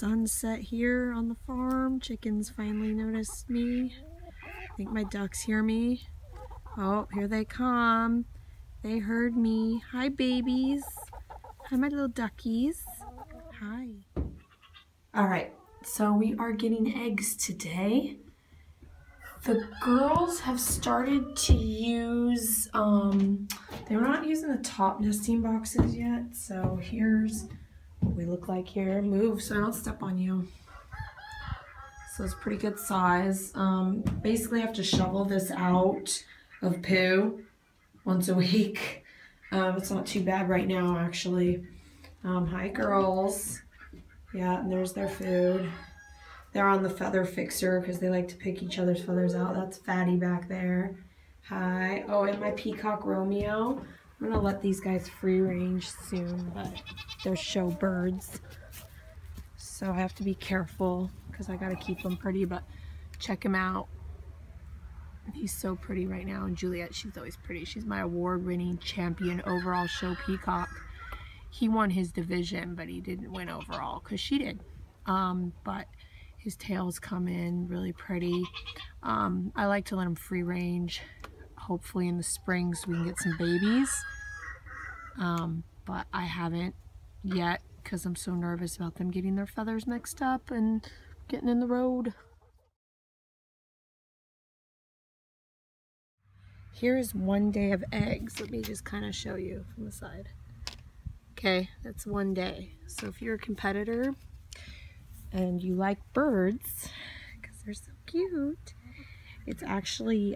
sunset here on the farm. Chickens finally noticed me. I think my ducks hear me. Oh, here they come. They heard me. Hi, babies. Hi, my little duckies. Hi. All right, so we are getting eggs today. The girls have started to use, they're not using the top nesting boxes yet, so here's what we look like here. Move so I don't step on you. So it's pretty good size. Basically I have to shovel this out of poo once a week. It's not too bad right now, actually. Hi, girls. Yeah, and there's their food. They're on the feather fixer because they like to pick each other's feathers out. That's Fatty back there. Hi. Oh, and my peacock Romeo. I'm gonna let these guys free range soon, but they're show birds. So I have to be careful because I gotta keep them pretty, but check him out. He's so pretty right now. And Juliet, she's always pretty. She's my award-winning champion overall show peacock. He won his division, but he didn't win overall because she did. But his tails come in really pretty. I like to let him free range, hopefully in the spring so we can get some babies. But I haven't yet because I'm so nervous about them getting their feathers mixed up and getting in the road. Here's one day of eggs. Let me just kind of show you from the side. Okay, that's one day. So if you're a competitor and you like birds, because they're so cute, it's actually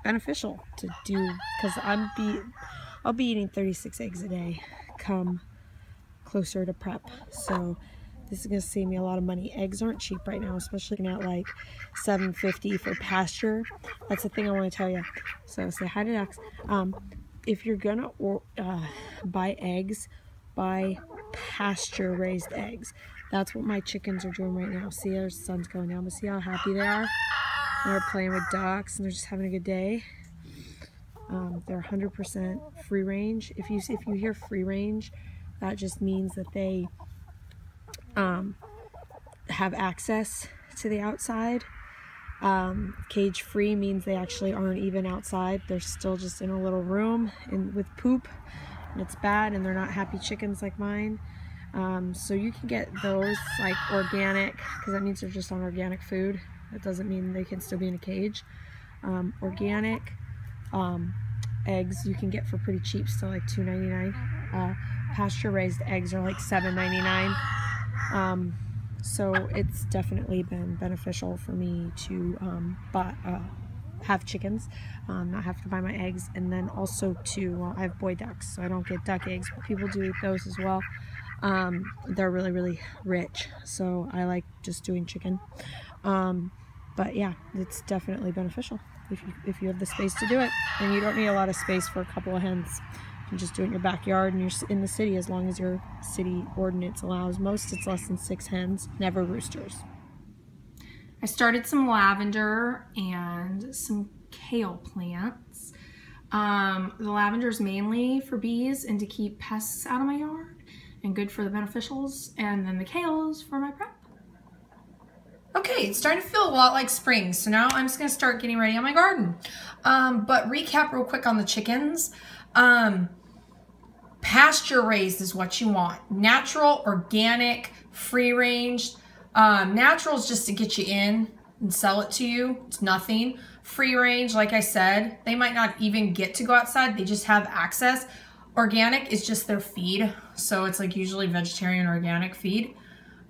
beneficial to do, because I'll be eating 36 eggs a day come closer to prep. So this is going to save me a lot of money. Eggs aren't cheap right now, especially at like $7.50 for pasture. That's the thing I want to tell you. So say hi to ducks. If you're gonna buy eggs, buy pasture raised eggs. That's what my chickens are doing right now. See, their sun's going down, but see how happy they are? They're playing with ducks and they're just having a good day. They're 100% free range. If you hear free range, that just means that they have access to the outside. Cage free means they actually aren't even outside. They're still just in a little room with poop, and it's bad, and they're not happy chickens like mine. So you can get those like organic, because that means they're just on organic food. That doesn't mean they can still be in a cage. Organic eggs you can get for pretty cheap, still like $2.99. Pasture raised eggs are like $7.99. So it's definitely been beneficial for me to have chickens, not have to buy my eggs, and then also to I have boy ducks, so I don't get duck eggs, but people do eat those as well. They're really, really rich, so I like just doing chicken. But yeah, it's definitely beneficial if you have the space to do it, and you don't need a lot of space for a couple of hens. You can just do it in your backyard, and you're in the city as long as your city ordinance allows. Most it's less than 6 hens, never roosters. I started some lavender and some kale plants. The lavender is mainly for bees and to keep pests out of my yard and good for the beneficials, and then the kale is for my prep. Okay, it's starting to feel a lot like spring, so now I'm just gonna start getting ready on my garden. But recap real quick on the chickens. Pasture raised is what you want. Natural, organic, free range. Natural is just to get you in and sell it to you. It's nothing. Free range, like I said, they might not even get to go outside. They just have access. Organic is just their feed. So it's like usually vegetarian organic feed.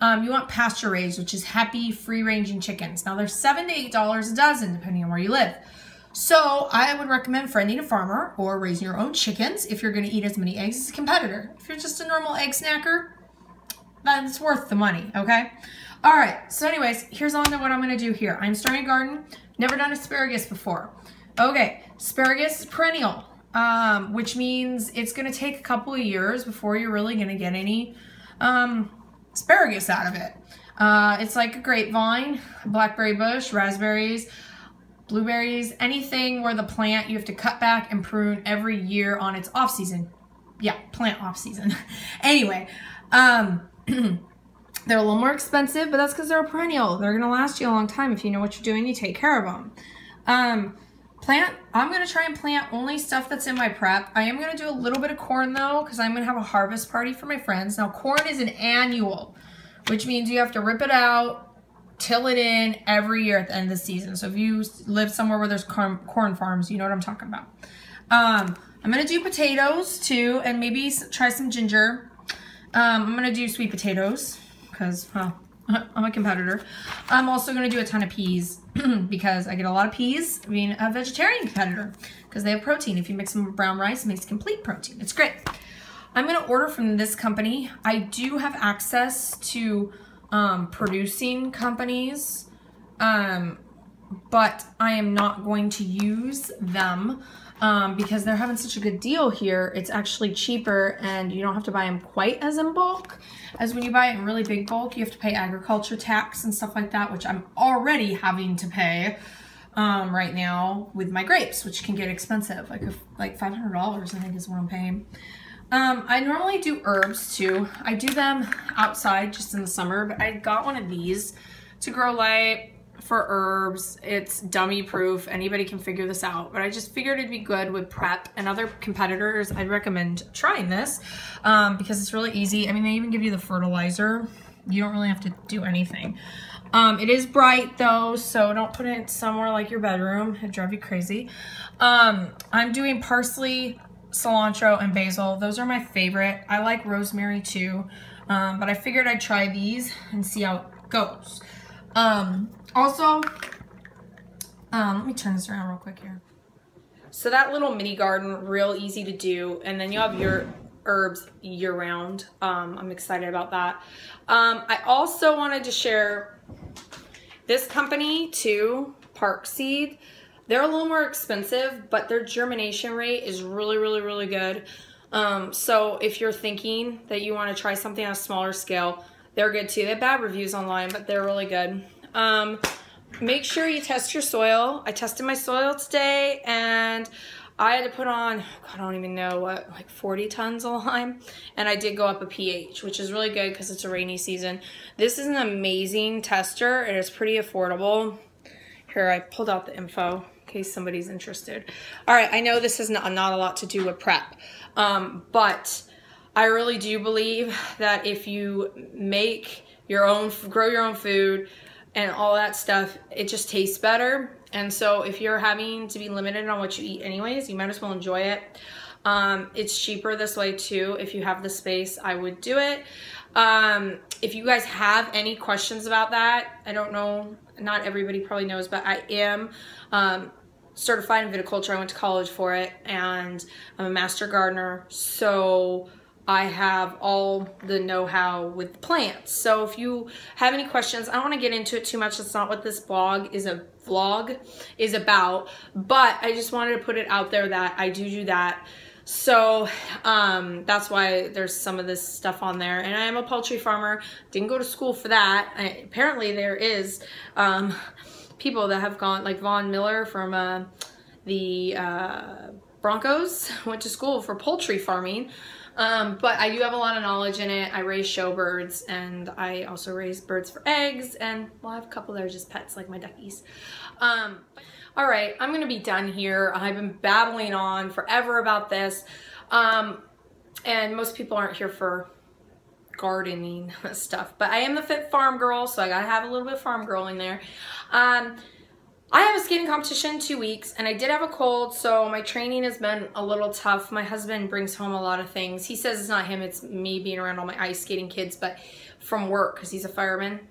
You want pasture raised, which is happy free ranging chickens. Now they're $7 to $8 a dozen, depending on where you live. So I would recommend friending a farmer or raising your own chickens if you're going to eat as many eggs as a competitor. If you're just a normal egg snacker, then it's worth the money, okay? All right, so anyways, here's on to what I'm going to do here. I'm starting a garden. Never done asparagus before. Okay, asparagus is perennial, which means it's going to take a couple of years before you're really going to get any asparagus out of it. It's like a grapevine, blackberry bush, raspberries, blueberries, anything where the plant you have to cut back and prune every year on its off season. Yeah, plant off season. Anyway, They're a little more expensive, but that's because they're a perennial. They're gonna last you a long time if you know what you're doing, you take care of them. I'm gonna try and plant only stuff that's in my prep. I am gonna do a little bit of corn though, because I'm gonna have a harvest party for my friends. Now corn is an annual, which means you have to rip it out, till it in every year at the end of the season. So if you live somewhere where there's corn farms, you know what I'm talking about. I'm gonna do potatoes too, and maybe try some ginger. I'm gonna do sweet potatoes, because, well, I'm a competitor. I'm also gonna do a ton of peas because I get a lot of peas being a vegetarian competitor because they have protein. If you mix them with brown rice, it makes complete protein. It's great. I'm gonna order from this company. I do have access to producing companies, but I am not going to use them because they're having such a good deal here. It's actually cheaper and you don't have to buy them quite as in bulk as when you buy it in really big bulk. You have to pay agriculture tax and stuff like that, which I'm already having to pay right now with my grapes, which can get expensive, like $500 I think is what I'm paying. I normally do herbs too. I do them outside just in the summer, but I got one of these to grow light for herbs. It's dummy proof. Anybody can figure this out, but I just figured it'd be good with prep and other competitors. I'd recommend trying this because it's really easy. I mean, they even give you the fertilizer. You don't really have to do anything. It is bright though, so don't put it somewhere like your bedroom. It'd drive you crazy. I'm doing parsley, cilantro, and basil. Those are my favorite. I like rosemary too, but I figured I'd try these and see how it goes. Also, let me turn this around real quick here. So that little mini garden, real easy to do, and then you have your herbs year round. I'm excited about that. I also wanted to share this company too, Park Seed. They're a little more expensive, but their germination rate is really, really, really good. So if you're thinking that you want to try something on a smaller scale, they're good too. They have bad reviews online, but they're really good. Make sure you test your soil. I tested my soil today and I had to put on, I don't even know what, like 40 tons of lime. And I did go up a pH, which is really good because it's a rainy season. This is an amazing tester. It is pretty affordable. Here, I pulled out the info in case somebody's interested. All right, I know this is not a lot to do with prep, but I really do believe that if you make your own, grow your own food and all that stuff, it just tastes better. And so if you're having to be limited on what you eat anyways, you might as well enjoy it. It's cheaper this way too. If you have the space, I would do it. If you guys have any questions about that, I don't know, not everybody probably knows, but I am certified in viticulture. I went to college for it, and I'm a master gardener. So I have all the know-how with plants. So if you have any questions, I don't want to get into it too much. That's not what this vlog is about, but I just wanted to put it out there that I do that. So that's why there's some of this stuff on there. And I am a poultry farmer. Didn't go to school for that. Apparently there is people that have gone, like Von Miller from the Broncos, went to school for poultry farming. But I do have a lot of knowledge in it. I raise show birds, and I also raise birds for eggs, and well, I have a couple that are just pets, like my duckies. All right, I'm gonna be done here. I've been babbling on forever about this, and most people aren't here for gardening stuff, but I am the fit farm girl, so I gotta have a little bit of farm girl in there. I have a skating competition in 2 weeks, and I did have a cold, so my training has been a little tough. My husband brings home a lot of things. He says it's not him, it's me being around all my ice skating kids, but from work, because he's a fireman,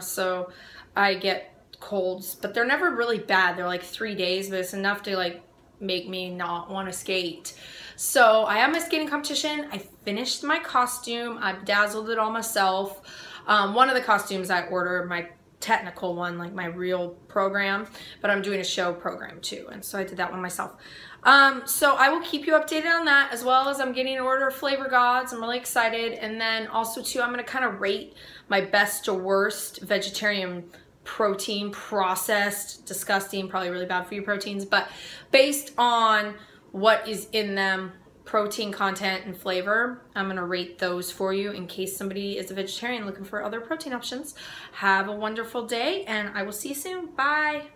so I get colds, but they're never really bad. They're like 3 days, but it's enough to like make me not want to skate. So I have my skating competition. I finished my costume. I bedazzled it all myself. One of the costumes I ordered, my technical one, like my real program, but I'm doing a show program too, and so I did that one myself. So I will keep you updated on that, as well as I'm getting an order of Flavor Gods. I'm really excited. And then also too, I'm going to kind of rate my best to worst vegetarian protein, processed, disgusting, probably really bad for your proteins, but based on what is in them, protein content and flavor. I'm gonna rate those for you in case somebody is a vegetarian looking for other protein options. Have a wonderful day, and I will see you soon. Bye.